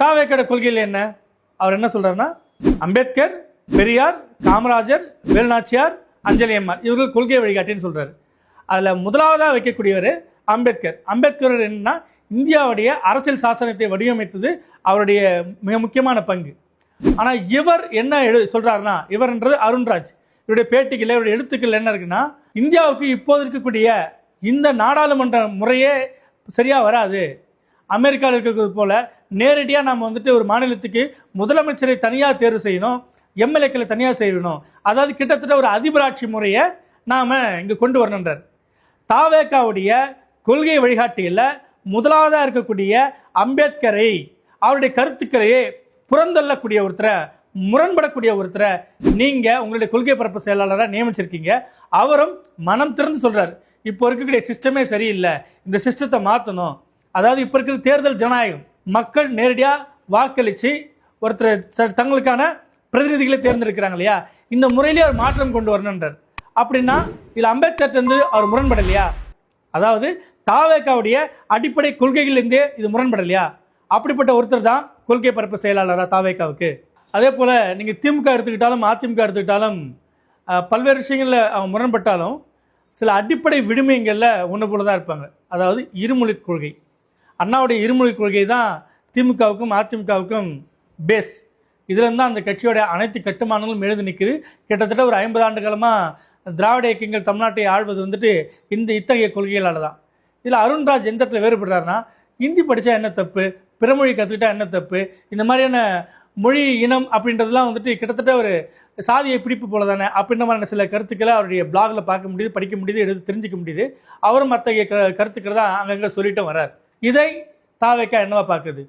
தாவேக்கோட கொள்கையில் என்ன? அவர் என்ன சொல்றாருன்னா, அம்பேத்கர், பெரியார், காமராஜர், வேலுநாச்சியார், அஞ்சலி அம்மாள் இவர்கள் கொள்கை வழிகாட்டின்னு சொல்றாரு. அதுல முதலாவதாக வைக்கக்கூடியவர் அம்பேத்கர். அம்பேத்கர் என்னன்னா, இந்தியாவுடைய அரசியல் சாசனத்தை வடிவமைத்தது அவருடைய மிக முக்கியமான பங்கு. ஆனா இவர் என்ன சொல்றாருன்னா, இவர்ன்றது அருண்ராஜ், இவருடைய பேட்டிகள், இவருடைய எழுத்துக்கள் என்ன இருக்குன்னா, இந்தியாவுக்கு இப்போது இருக்கக்கூடிய இந்த நாடாளுமன்ற முறையே சரியா வராது. அமெரிக்காவில் இருக்கிறது போல நேரடியாக நம்ம வந்துட்டு ஒரு மாநிலத்துக்கு முதலமைச்சரை தனியாக தேர்வு செய்யணும், எம்எல்ஏக்களை தனியாக செய்யணும். அதாவது கிட்டத்தட்ட ஒரு அதிபராட்சி முறையை நாம் இங்கே கொண்டு வரணுன்றார். தாவேக்காவுடைய கொள்கை வழிகாட்டியில் முதலாவதாக இருக்கக்கூடிய அம்பேத்கரை, அவருடைய கருத்துக்களையே புறந்தள்ளக்கூடிய ஒருத்தரை, முரண்படக்கூடிய ஒருத்தரை நீங்கள் உங்களுடைய கொள்கை பரப்பு செயலாளராக நியமிச்சிருக்கீங்க. அவரும் மனம் திறந்து சொல்கிறார், இப்போ இருக்கக்கூடிய சிஸ்டமே சரியில்லை, இந்த சிஸ்டத்தை மாற்றணும். அதாவது இப்போ இருக்கிற தேர்தல் ஜனநாயகம், மக்கள் நேரடியாக வாக்களித்து ஒருத்தர் தங்களுக்கான பிரதிநிதிகளை தேர்ந்தெடுக்கிறாங்க இல்லையா, இந்த முறையிலே அவர் மாற்றம் கொண்டு வரணுன்றார். அப்படின்னா இதில் அம்பேத்கர் அவர் முரண்படலையா? அதாவது தாவேக்காவுடைய அடிப்படை கொள்கைகளிலிருந்தே இது முரண்படலையா? அப்படிப்பட்ட ஒருத்தர் தான் கொள்கை பரப்பு செயலாளராக தாவேக்காவுக்கு. அதே போல் நீங்கள் திமுக எடுத்துக்கிட்டாலும் அதிமுக எடுத்துக்கிட்டாலும் பல்வேறு விஷயங்களில் அவங்க முரண்பட்டாலும் சில அடிப்படை விடுமைகளில் ஒன்று போல தான் இருப்பாங்க. அதாவது இருமொழி கொள்கை, அண்ணாவுடைய இருமொழி கொள்கை தான் திமுகவுக்கும் அதிமுகவுக்கும் பேஸ். இதில் தான் அந்த கட்சியோட அனைத்து கட்டுமானங்களும் எழுந்து நிற்குது. கிட்டத்தட்ட ஒரு 50 ஆண்டு காலமாக திராவிட இயக்கங்கள் தமிழ்நாட்டை ஆள்வது வந்துட்டு இத்தகைய கொள்கைகளால் தான். இதில் அருண்ராஜ் எந்த இடத்துல வேறுபடுறாருன்னா, ஹிந்தி படித்தா என்ன தப்பு, பிறமொழி கற்றுக்கிட்டா என்ன தப்பு, இந்த மாதிரியான மொழி இனம் அப்படின்றதுலாம் வந்துட்டு கிட்டத்தட்ட ஒரு சாதியை பிடிப்பு போல தானே அப்படின்ற மாதிரியான சில கருத்துக்களை அவருடைய பிளாகில் பார்க்க முடியுது, படிக்க முடியுது, எடுத்து தெரிஞ்சிக்க முடியுது. அவரும் அத்தகைய கருத்துக்களை தான் அங்கங்கே சொல்லிட்டு வர்றார். இதை தாவேக்கா என்னவா பார்க்குது?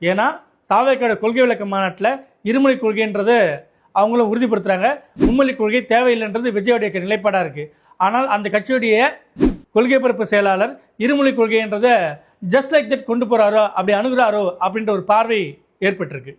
ஏன்னா தாவேக்காவோட கொள்கை விளக்க மாநாட்டில் இருமொழி கொள்கைன்றது அவங்களும் உறுதிப்படுத்துகிறாங்க. மும்மொழி கொள்கை தேவையில்லைன்றது விஜயோடைய நிலைப்பாடாக இருக்குது. ஆனால் அந்த கட்சியுடைய கொள்கை பரப்பு செயலாளர் இருமொழி கொள்கைன்றதை ஜஸ்ட் லைக் தட் கொண்டு போகிறாரோ, அப்படி அணுகிறாரோ அப்படின்ற ஒரு பார்வை ஏற்பட்டிருக்கு.